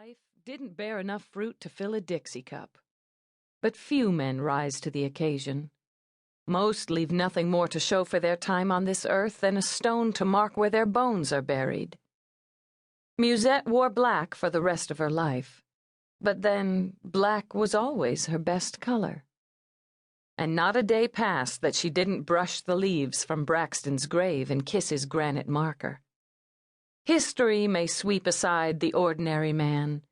life didn't bear enough fruit to fill a Dixie cup. But few men rise to the occasion. Most leave nothing more to show for their time on this earth than a stone to mark where their bones are buried. Musette wore black for the rest of her life, but then black was always her best color. And not a day passed that she didn't brush the leaves from Braxton's grave and kiss his granite marker. History may sweep aside the ordinary man,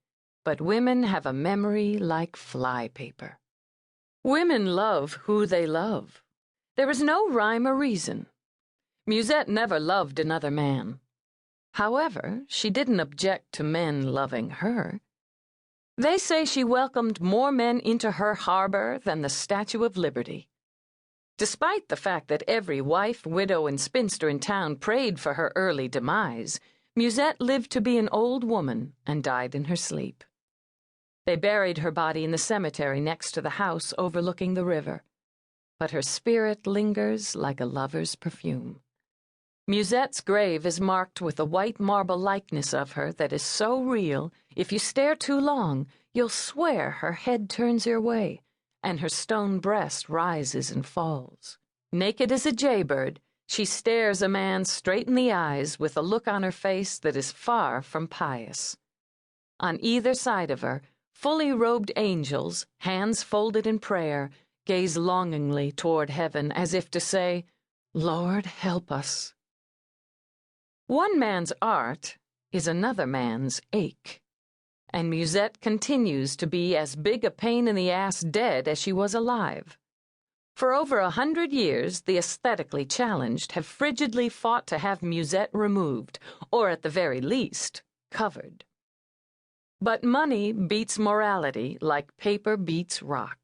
but women have a memory like flypaper. Women love who they love. There is no rhyme or reason. Musette never loved another man. However, she didn't object to men loving her. They say she welcomed more men into her harbor than the Statue of Liberty. Despite the fact that every wife, widow, and spinster in town prayed for her early demise, Musette lived to be an old woman and died in her sleep. They buried her body in the cemetery next to the house overlooking the river, but her spirit lingers like a lover's perfume. Musette's grave is marked with a white marble likeness of her that is so real, if you stare too long, you'll swear her head turns your way, and her stone breast rises and falls. Naked as a jaybird, she stares a man straight in the eyes with a look on her face that is far from pious. On either side of her, fully robed angels, hands folded in prayer, gaze longingly toward heaven as if to say, "Lord, help us." One man's art is another man's ache, and Musette continues to be as big a pain in the ass dead as she was alive. For over 100 years, the aesthetically challenged have frigidly fought to have Musette removed, or at the very least, covered. But money beats morality like paper beats rock.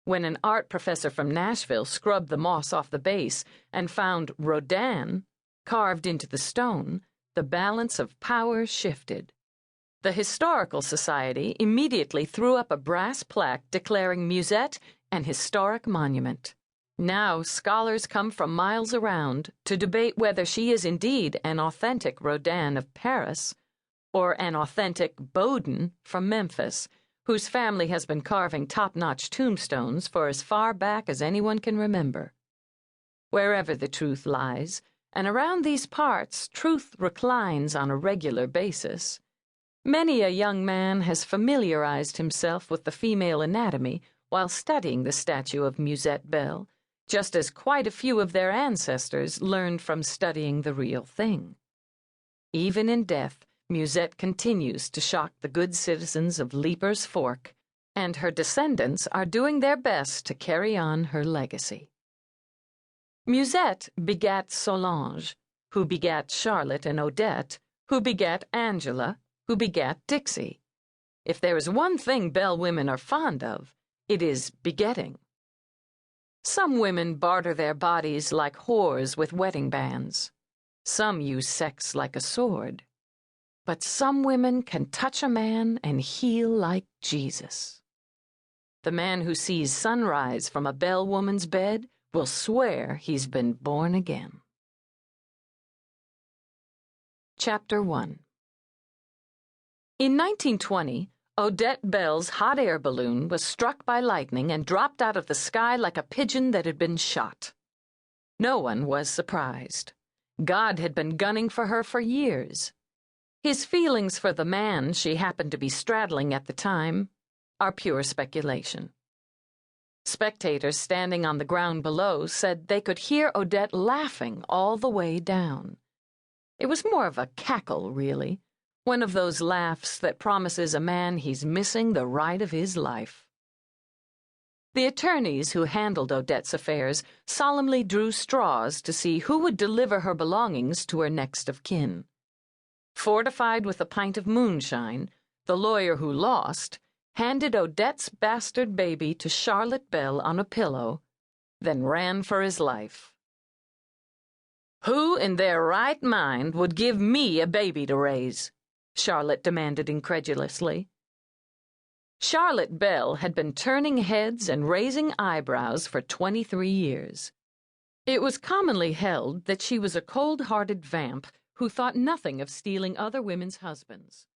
When an art professor from Nashville scrubbed the moss off the base and found Rodin carved into the stone, the balance of power shifted. The Historical Society immediately threw up a brass plaque declaring Musette an historic monument. Now scholars come from miles around to debate whether she is indeed an authentic Rodin of Paris or an authentic Bowden from Memphis, whose family has been carving top-notch tombstones for as far back as anyone can remember. Wherever the truth lies, and around these parts truth reclines on a regular basis, many a young man has familiarized himself with the female anatomy while studying the statue of Musette Belle, just as quite a few of their ancestors learned from studying the real thing. Even in death, Musette continues to shock the good citizens of Leaper's Fork, and her descendants are doing their best to carry on her legacy. Musette begat Solange, who begat Charlotte and Odette, who begat Angela, who begat Dixie. If there is one thing Belle women are fond of, it is begetting. Some women barter their bodies like whores with wedding bands. Some use sex like a sword. But some women can touch a man and heal like Jesus. The man who sees sunrise from a Belle woman's bed will swear he's been born again. Chapter 1. In 1920, Odette Belle's hot air balloon was struck by lightning and dropped out of the sky like a pigeon that had been shot. No one was surprised. God had been gunning for her for years. His feelings for the man she happened to be straddling at the time are pure speculation. Spectators standing on the ground below said they could hear Odette laughing all the way down. It was more of a cackle, really. One of those laughs that promises a man he's missing the ride of his life. The attorneys who handled Odette's affairs solemnly drew straws to see who would deliver her belongings to her next of kin. Fortified with a pint of moonshine, the lawyer who lost handed Odette's bastard baby to Charlotte Belle on a pillow, then ran for his life. "Who in their right mind would give me a baby to raise?" Charlotte demanded incredulously. Charlotte Belle had been turning heads and raising eyebrows for 23 years. It was commonly held that she was a cold-hearted vamp who thought nothing of stealing other women's husbands.